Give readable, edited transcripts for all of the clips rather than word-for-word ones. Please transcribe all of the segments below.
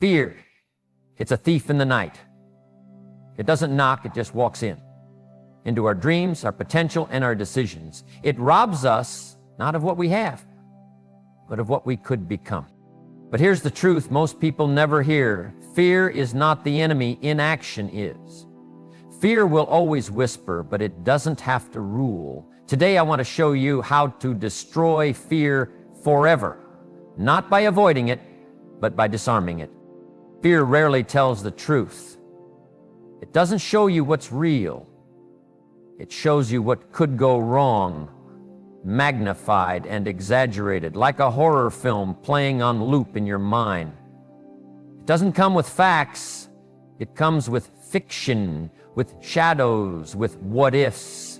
Fear, it's a thief in the night. It doesn't knock, it just walks in, into our dreams, our potential, and our decisions. It robs us, not of what we have, but of what we could become. But here's the truth most people never hear. Fear is not the enemy, inaction is. Fear will always whisper, but it doesn't have to rule. Today I want to show you how to destroy fear forever, not by avoiding it, but by disarming it. Fear rarely tells the truth. It doesn't show you what's real. It shows you what could go wrong, magnified and exaggerated, like a horror film playing on loop in your mind. It doesn't come with facts. It comes with fiction, with shadows, with what-ifs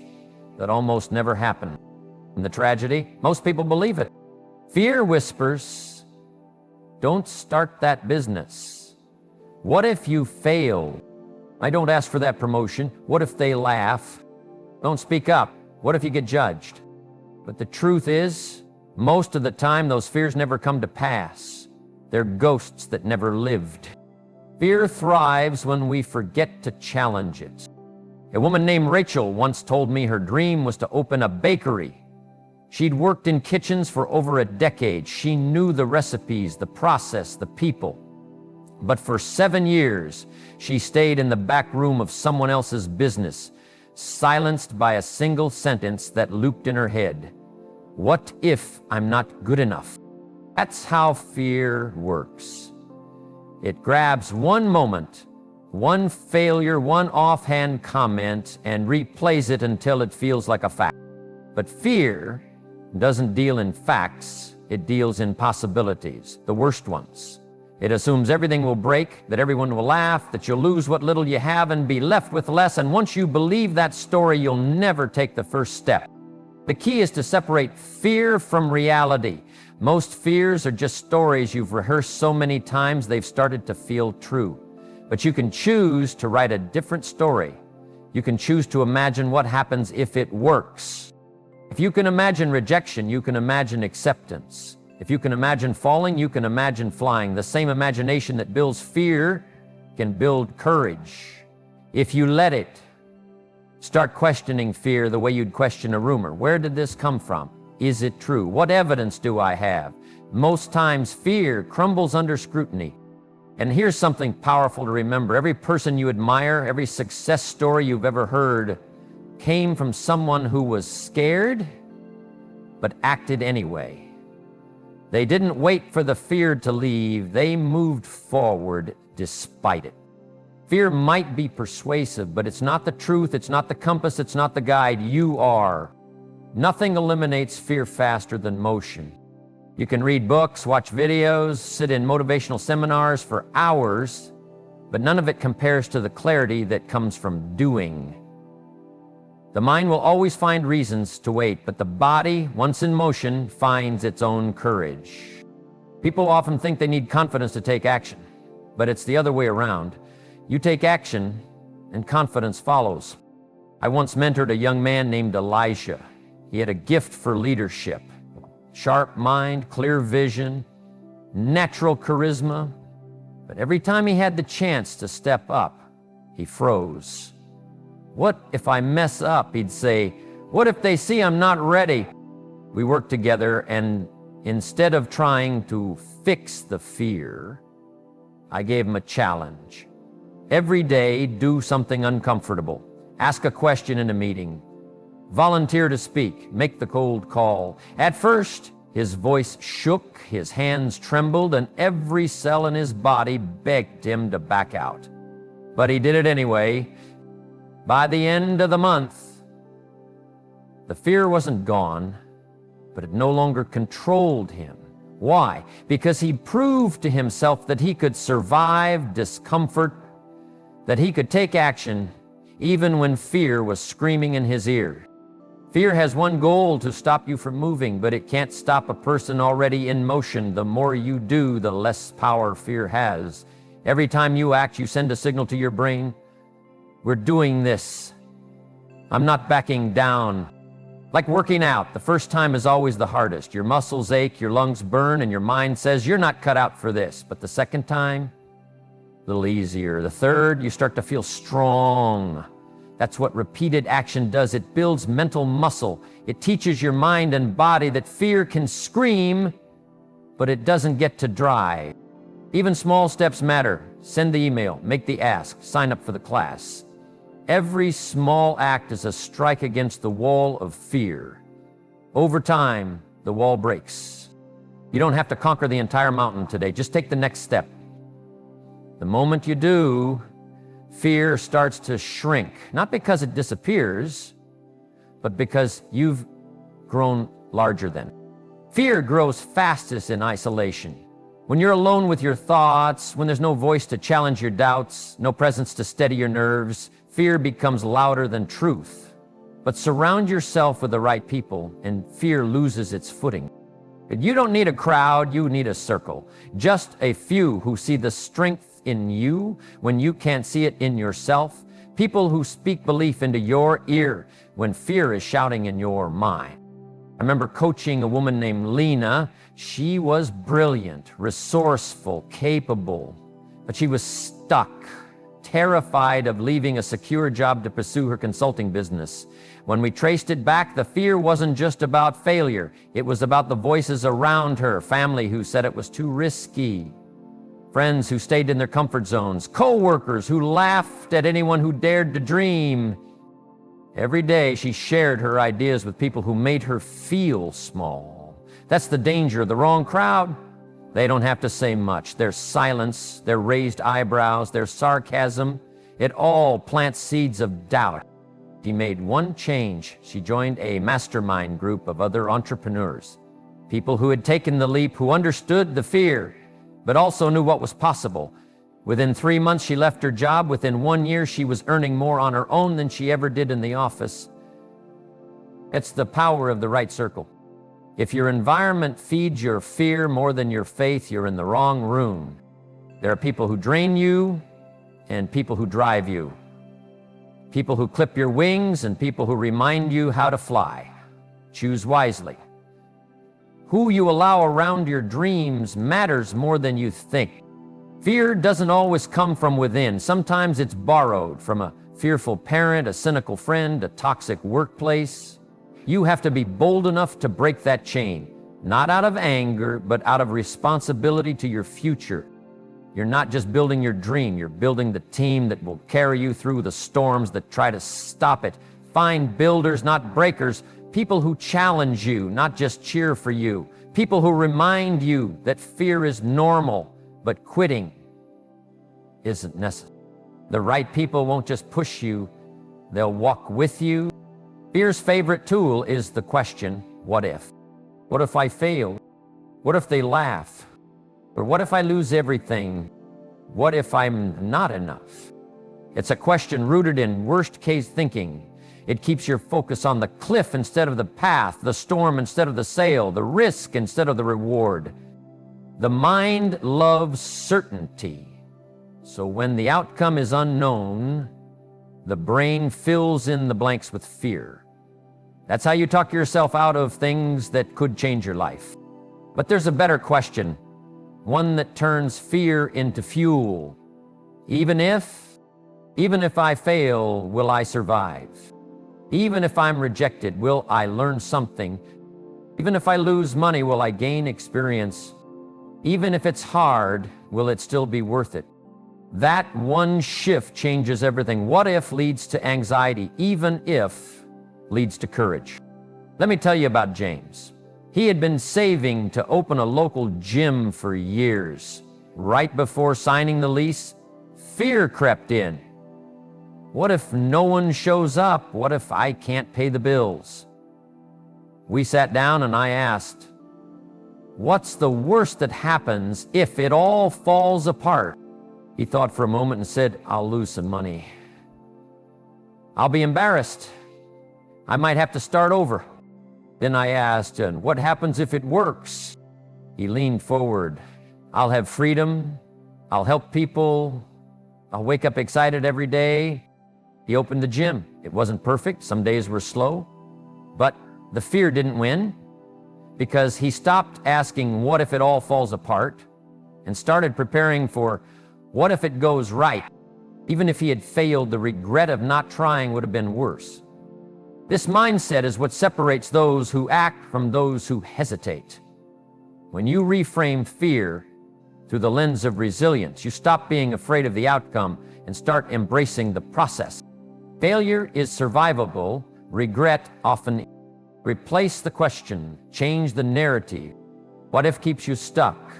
that almost never happen. And the tragedy, most people believe it. Fear whispers, don't start that business. What if you fail? I don't ask for that promotion. What if they laugh? Don't speak up. What if you get judged? But the truth is, most of the time, those fears never come to pass. They're ghosts that never lived. Fear thrives when we forget to challenge it. A woman named Rachel once told me her dream was to open a bakery. She'd worked in kitchens for over a decade. She knew the recipes, the process, the people. But for 7 years, she stayed in the back room of someone else's business, silenced by a single sentence that looped in her head. What if I'm not good enough? That's how fear works. It grabs one moment, one failure, one offhand comment, and replays it until it feels like a fact. But fear doesn't deal in facts, it deals in possibilities, the worst ones. It assumes everything will break, that everyone will laugh, that you'll lose what little you have and be left with less, and once you believe that story, you'll never take the first step. The key is to separate fear from reality. Most fears are just stories you've rehearsed so many times they've started to feel true. But you can choose to write a different story. You can choose to imagine what happens if it works. If you can imagine rejection, you can imagine acceptance. If you can imagine falling, you can imagine flying. The same imagination that builds fear can build courage. If you let it, start questioning fear the way you'd question a rumor. Where did this come from? Is it true? What evidence do I have? Most times fear crumbles under scrutiny. And here's something powerful to remember. Every person you admire, every success story you've ever heard came from someone who was scared, but acted anyway. They didn't wait for the fear to leave. They moved forward despite it. Fear might be persuasive, but it's not the truth, it's not the compass, it's not the guide. You are. Nothing eliminates fear faster than motion. You can read books, watch videos, sit in motivational seminars for hours, but none of it compares to the clarity that comes from doing. The mind will always find reasons to wait, but the body, once in motion, finds its own courage. People often think they need confidence to take action, but it's the other way around. You take action, and confidence follows. I once mentored a young man named Elijah. He had a gift for leadership. Sharp mind, clear vision, natural charisma. But every time he had the chance to step up, he froze. What if I mess up? He'd say. What if they see I'm not ready? We worked together, and instead of trying to fix the fear, I gave him a challenge. Every day, do something uncomfortable. Ask a question in a meeting. Volunteer to speak. Make the cold call. At first, his voice shook, his hands trembled, and every cell in his body begged him to back out. But he did it anyway. By the end of the month, the fear wasn't gone, but it no longer controlled him. Why? Because he proved to himself that he could survive discomfort, that he could take action even when fear was screaming in his ear. Fear has one goal: to stop you from moving, but it can't stop a person already in motion. The more you do, the less power fear has. Every time you act, you send a signal to your brain. We're doing this. I'm not backing down. Like working out, the first time is always the hardest. Your muscles ache, your lungs burn, and your mind says, you're not cut out for this. But the second time, a little easier. The third, you start to feel strong. That's what repeated action does. It builds mental muscle. It teaches your mind and body that fear can scream, but it doesn't get to drive. Even small steps matter. Send the email, make the ask, sign up for the class. Every small act is a strike against the wall of fear. Over time, the wall breaks. You don't have to conquer the entire mountain today. Just take the next step. The moment you do, fear starts to shrink, not because it disappears, but because you've grown larger than it. Fear grows fastest in isolation. When you're alone with your thoughts, when there's no voice to challenge your doubts, no presence to steady your nerves, fear becomes louder than truth. But surround yourself with the right people, and fear loses its footing. You don't need a crowd, you need a circle. Just a few who see the strength in you when you can't see it in yourself. People who speak belief into your ear when fear is shouting in your mind. I remember coaching a woman named Lena. She was brilliant, resourceful, capable, but she was stuck, terrified of leaving a secure job to pursue her consulting business. When we traced it back, the fear wasn't just about failure. It was about the voices around her, family who said it was too risky, friends who stayed in their comfort zones, co-workers who laughed at anyone who dared to dream. Every day she shared her ideas with people who made her feel small. That's the danger of the wrong crowd. They don't have to say much. Their silence, their raised eyebrows, their sarcasm, it all plants seeds of doubt. She made one change. She joined a mastermind group of other entrepreneurs, people who had taken the leap, who understood the fear, but also knew what was possible. Within 3 months, she left her job. Within 1 year, she was earning more on her own than she ever did in the office. It's the power of the right circle. If your environment feeds your fear more than your faith, you're in the wrong room. There are people who drain you and people who drive you. People who clip your wings and people who remind you how to fly. Choose wisely. Who you allow around your dreams matters more than you think. Fear doesn't always come from within. Sometimes it's borrowed from a fearful parent, a cynical friend, a toxic workplace. You have to be bold enough to break that chain, not out of anger, but out of responsibility to your future. You're not just building your dream, you're building the team that will carry you through the storms that try to stop it. Find builders, not breakers, people who challenge you, not just cheer for you, people who remind you that fear is normal, but quitting isn't necessary. The right people won't just push you, they'll walk with you. Fear's favorite tool is the question, what if? What if I fail? What if they laugh? Or what if I lose everything? What if I'm not enough? It's a question rooted in worst-case thinking. It keeps your focus on the cliff instead of the path, the storm instead of the sail, the risk instead of the reward. The mind loves certainty. So when the outcome is unknown, the brain fills in the blanks with fear. That's how you talk yourself out of things that could change your life. But there's a better question, one that turns fear into fuel. Even if I fail, will I survive? Even if I'm rejected, will I learn something? Even if I lose money, will I gain experience? Even if it's hard, will it still be worth it? That one shift changes everything. What if leads to anxiety. Even if leads to courage. Let me tell you about James. He had been saving to open a local gym for years. Right before signing the lease, fear crept in. What if no one shows up? What if I can't pay the bills? We sat down and I asked, what's the worst that happens if it all falls apart? He thought for a moment and said, I'll lose some money. I'll be embarrassed. I might have to start over. Then I asked, and what happens if it works? He leaned forward. I'll have freedom. I'll help people. I'll wake up excited every day. He opened the gym. It wasn't perfect. Some days were slow. But the fear didn't win because he stopped asking, what if it all falls apart? And started preparing for, What if it goes right? Even if he had failed, the regret of not trying would have been worse. This mindset is what separates those who act from those who hesitate. When you reframe fear through the lens of resilience, you stop being afraid of the outcome and start embracing the process. Failure is survivable, regret often. Replace the question, change the narrative. What if keeps you stuck,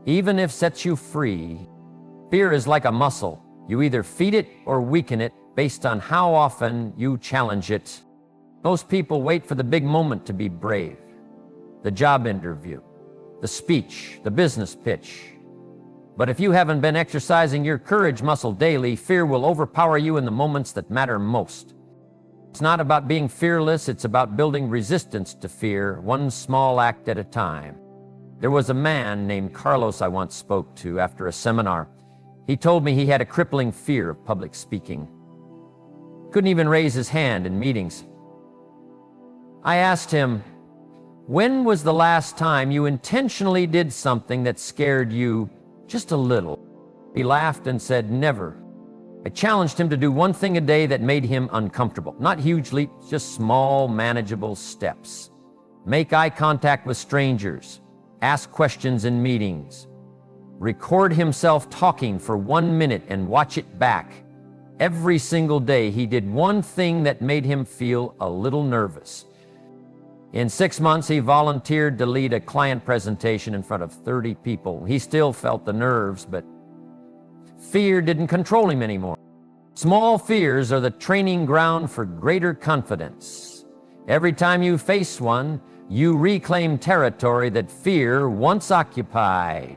even if sets you free. Fear is like a muscle. You either feed it or weaken it based on how often you challenge it. Most people wait for the big moment to be brave. The job interview, the speech, the business pitch. But if you haven't been exercising your courage muscle daily, fear will overpower you in the moments that matter most. It's not about being fearless, it's about building resistance to fear, one small act at a time. There was a man named Carlos I once spoke to after a seminar. He told me he had a crippling fear of public speaking. Couldn't even raise his hand in meetings. I asked him, when was the last time you intentionally did something that scared you just a little? He laughed and said, never. I challenged him to do one thing a day that made him uncomfortable. Not huge leaps, just small, manageable steps. Make eye contact with strangers. Ask questions in meetings. Record himself talking for 1 minute and watch it back. Every single day, he did one thing that made him feel a little nervous. In 6 months, he volunteered to lead a client presentation in front of 30 people. He still felt the nerves, but fear didn't control him anymore. Small fears are the training ground for greater confidence. Every time you face one, you reclaim territory that fear once occupied.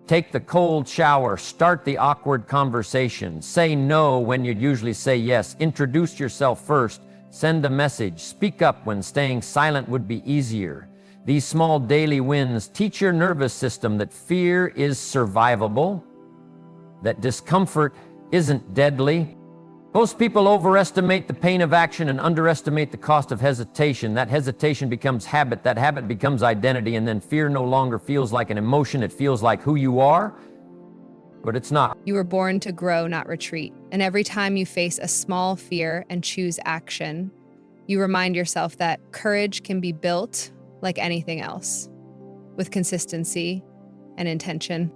Take the cold shower, start the awkward conversation, say no when you'd usually say yes, introduce yourself first, send a message, speak up when staying silent would be easier. These small daily wins teach your nervous system that fear is survivable, that discomfort isn't deadly. Most people overestimate the pain of action and underestimate the cost of hesitation. That hesitation becomes habit, that habit becomes identity, and then fear no longer feels like an emotion, it feels like who you are, but it's not. You were born to grow, not retreat. And every time you face a small fear and choose action, you remind yourself that courage can be built like anything else, with consistency and intention.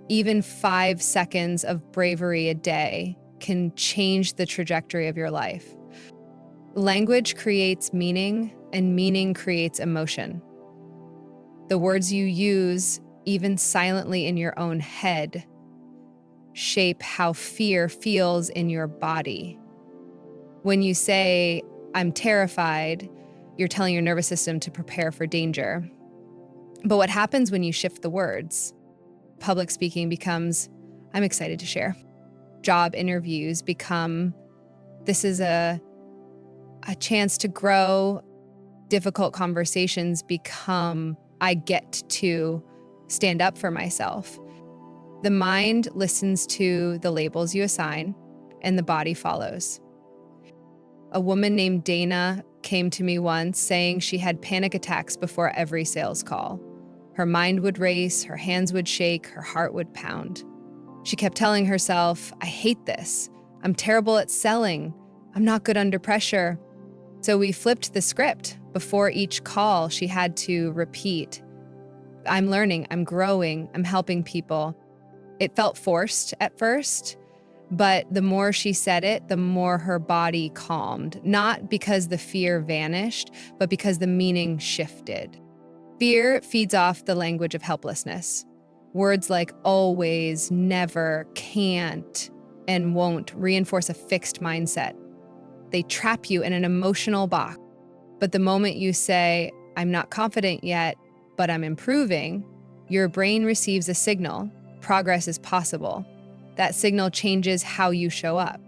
Even 5 seconds of bravery a day can change the trajectory of your life. Language creates meaning, and meaning creates emotion. The words you use, even silently in your own head, shape how fear feels in your body. When you say, I'm terrified, you're telling your nervous system to prepare for danger. But what happens when you shift the words? Public speaking becomes, I'm excited to share. Job interviews become, this is a chance to grow. Difficult conversations become, I get to stand up for myself. The mind listens to the labels you assign, and the body follows. A woman named Dana came to me once saying she had panic attacks before every sales call. Her mind would race, her hands would shake, her heart would pound. She kept telling herself, I hate this. I'm terrible at selling. I'm not good under pressure. So we flipped the script. Before each call, she had to repeat, I'm learning, I'm growing, I'm helping people. It felt forced at first, but the more she said it, the more her body calmed. Not because the fear vanished, but because the meaning shifted. Fear feeds off the language of helplessness. Words like always, never, can't, and won't reinforce a fixed mindset. They trap you in an emotional box. But the moment you say, I'm not confident yet, but I'm improving, your brain receives a signal. Progress is possible. That signal changes how you show up.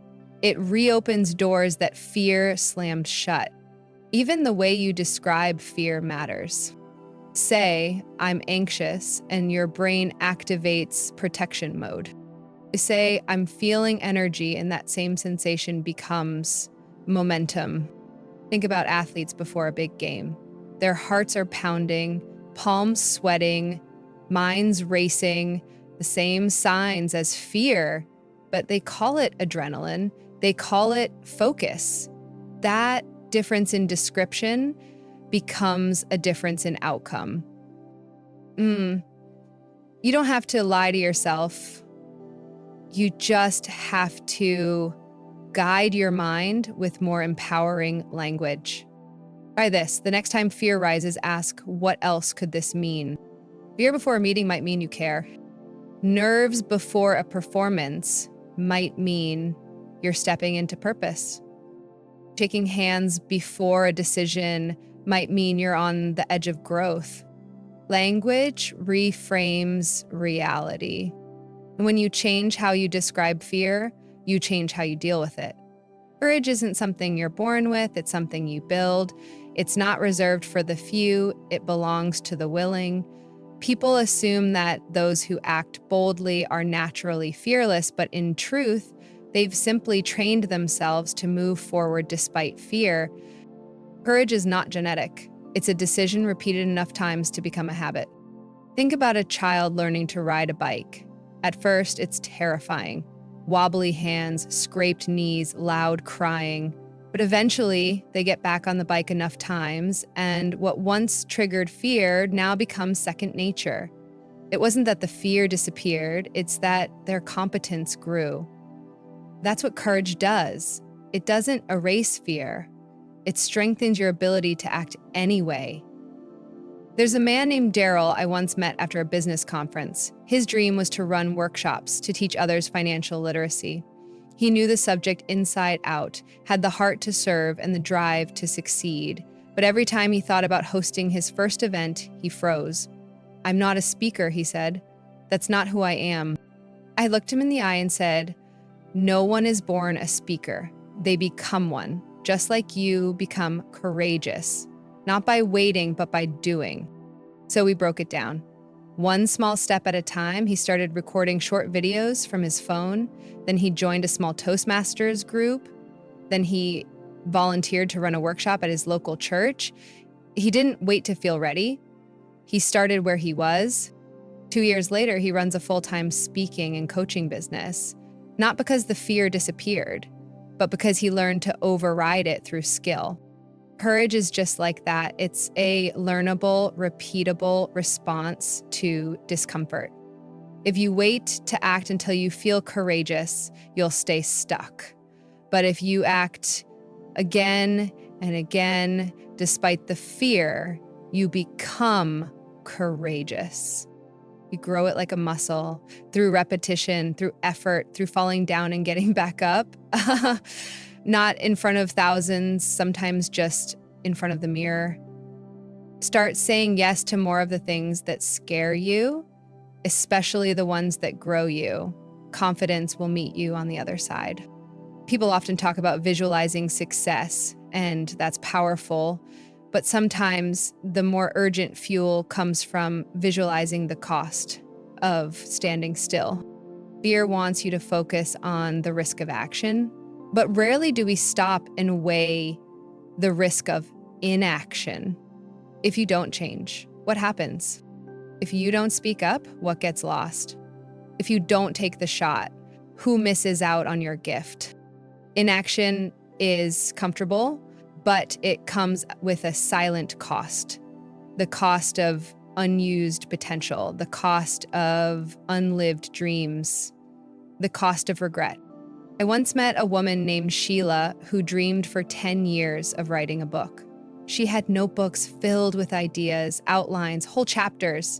It reopens doors that fear slammed shut. Even the way you describe fear matters. Say, I'm anxious, and your brain activates protection mode. Say, I'm feeling energy, and that same sensation becomes momentum. Think about athletes before a big game. Their hearts are pounding, palms sweating, minds racing. the same signs as fear, but they call it adrenaline. They call it focus. That difference in description becomes a difference in outcome. You don't have to lie to yourself. You just have to guide your mind with more empowering language. Try this. The next time fear rises, ask, what else could this mean? Fear before a meeting might mean you care. Nerves before a performance might mean you're stepping into purpose. Shaking hands before a decision might mean you're on the edge of growth. Language reframes reality. And when you change how you describe fear, you change how you deal with it. Courage isn't something you're born with, it's something you build. It's not reserved for the few, it belongs to the willing. People assume that those who act boldly are naturally fearless, but in truth, they've simply trained themselves to move forward despite fear. Courage is not genetic. It's a decision repeated enough times to become a habit. Think about a child learning to ride a bike. At first, it's terrifying. Wobbly hands, scraped knees, loud crying. But eventually, they get back on the bike enough times, and what once triggered fear now becomes second nature. It wasn't that the fear disappeared, it's that their competence grew. That's what courage does. It doesn't erase fear. It strengthens your ability to act anyway. There's a man named Daryl I once met after a business conference. His dream was to run workshops to teach others financial literacy. He knew the subject inside out, had the heart to serve and the drive to succeed. But every time he thought about hosting his first event, he froze. "I'm not a speaker," he said. "That's not who I am." I looked him in the eye and said, "No one is born a speaker. They become one. Just like you become courageous, not by waiting, but by doing." So we broke it down. One small step at a time, he started recording short videos from his phone. Then he joined a small Toastmasters group. Then he volunteered to run a workshop at his local church. He didn't wait to feel ready. He started where he was. 2 years later, he runs a full-time speaking and coaching business, not because the fear disappeared, but because he learned to override it through skill. Courage is just like that. It's a learnable, repeatable response to discomfort. If you wait to act until you feel courageous, you'll stay stuck. But if you act again and again, despite the fear, you become courageous. You grow it like a muscle through repetition, through effort, through falling down and getting back up. Not in front of thousands, sometimes just in front of the mirror. Start saying yes to more of the things that scare you, especially the ones that grow you. Confidence will meet you on the other side. People often talk about visualizing success, and that's powerful. But sometimes the more urgent fuel comes from visualizing the cost of standing still. Fear wants you to focus on the risk of action, but rarely do we stop and weigh the risk of inaction. If you don't change, what happens? If you don't speak up, what gets lost? If you don't take the shot, who misses out on your gift? Inaction is comfortable, but it comes with a silent cost. The cost of unused potential, the cost of unlived dreams, the cost of regret. I once met a woman named Sheila who dreamed for 10 years of writing a book. She had notebooks filled with ideas, outlines, whole chapters.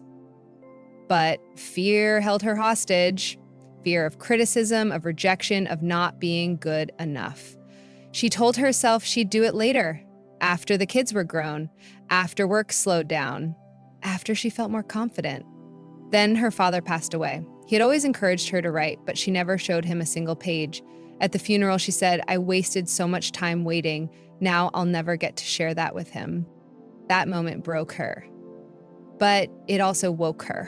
But fear held her hostage. Fear of criticism, of rejection, of not being good enough. She told herself she'd do it later, after the kids were grown, after work slowed down, after she felt more confident. Then her father passed away. He had always encouraged her to write, but she never showed him a single page. At the funeral, she said, "I wasted so much time waiting. Now I'll never get to share that with him." That moment broke her, but it also woke her.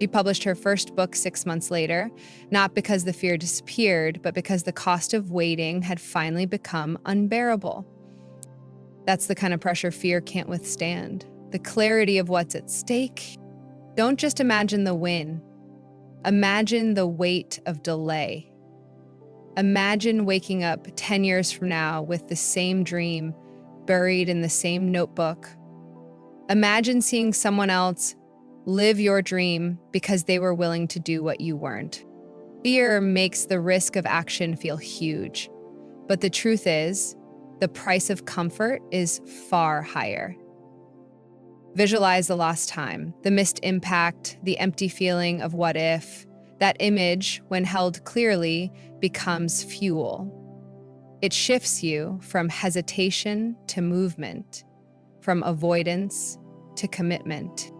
She published her first book 6 months later, not because the fear disappeared, but because the cost of waiting had finally become unbearable. That's the kind of pressure fear can't withstand. The clarity of what's at stake. Don't just imagine the win. Imagine the weight of delay. Imagine waking up 10 years from now with the same dream buried in the same notebook. Imagine seeing someone else live your dream because they were willing to do what you weren't. Fear makes the risk of action feel huge, but the truth is, the price of comfort is far higher. Visualize the lost time, the missed impact, the empty feeling of what if. That image, when held clearly, becomes fuel. It shifts you from hesitation to movement, from avoidance to commitment.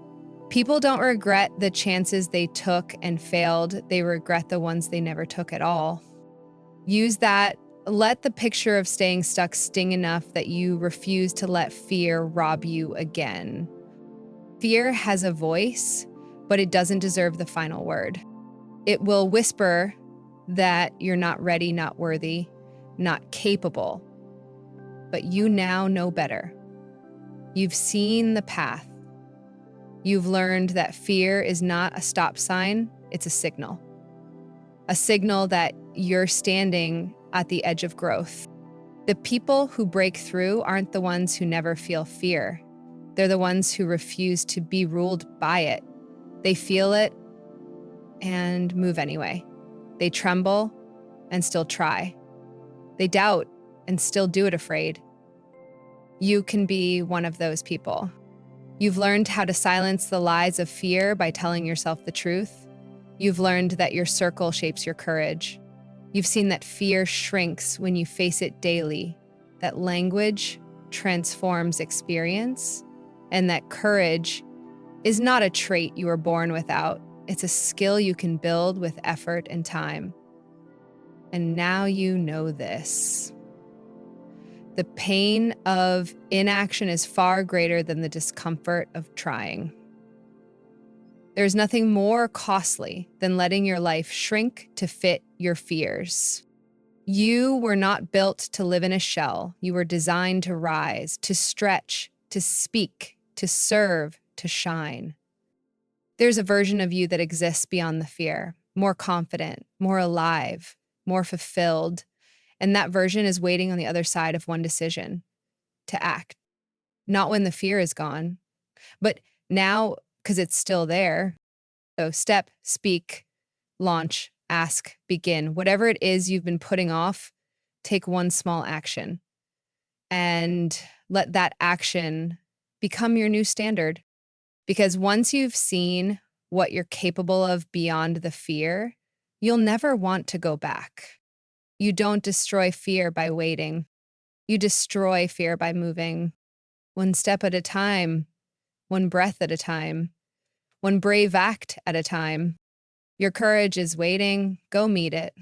People don't regret the chances they took and failed, they regret the ones they never took at all. Use that. Let the picture of staying stuck sting enough that you refuse to let fear rob you again. Fear has a voice, but it doesn't deserve the final word. It will whisper that you're not ready, not worthy, not capable. But you now know better. You've seen the path. You've learned that fear is not a stop sign, it's a signal. A signal that you're standing at the edge of growth. The people who break through aren't the ones who never feel fear. They're the ones who refuse to be ruled by it. They feel it and move anyway. They tremble and still try. They doubt and still do it afraid. You can be one of those people. You've learned how to silence the lies of fear by telling yourself the truth. You've learned that your circle shapes your courage. You've seen that fear shrinks when you face it daily, that language transforms experience, and that courage is not a trait you were born without. It's a skill you can build with effort and time. And now you know this. The pain of inaction is far greater than the discomfort of trying. There's nothing more costly than letting your life shrink to fit your fears. You were not built to live in a shell. You were designed to rise, to stretch, to speak, to serve, to shine. There's a version of you that exists beyond the fear, more confident, more alive, more fulfilled. And that version is waiting on the other side of one decision: to act. Not when the fear is gone, but now because it's still there. So step, speak, launch, ask, begin. Whatever it is you've been putting off, take one small action and let that action become your new standard. Because once you've seen what you're capable of beyond the fear, you'll never want to go back. You don't destroy fear by waiting. You destroy fear by moving, one step at a time, one breath at a time, one brave act at a time. Your courage is waiting. Go meet it.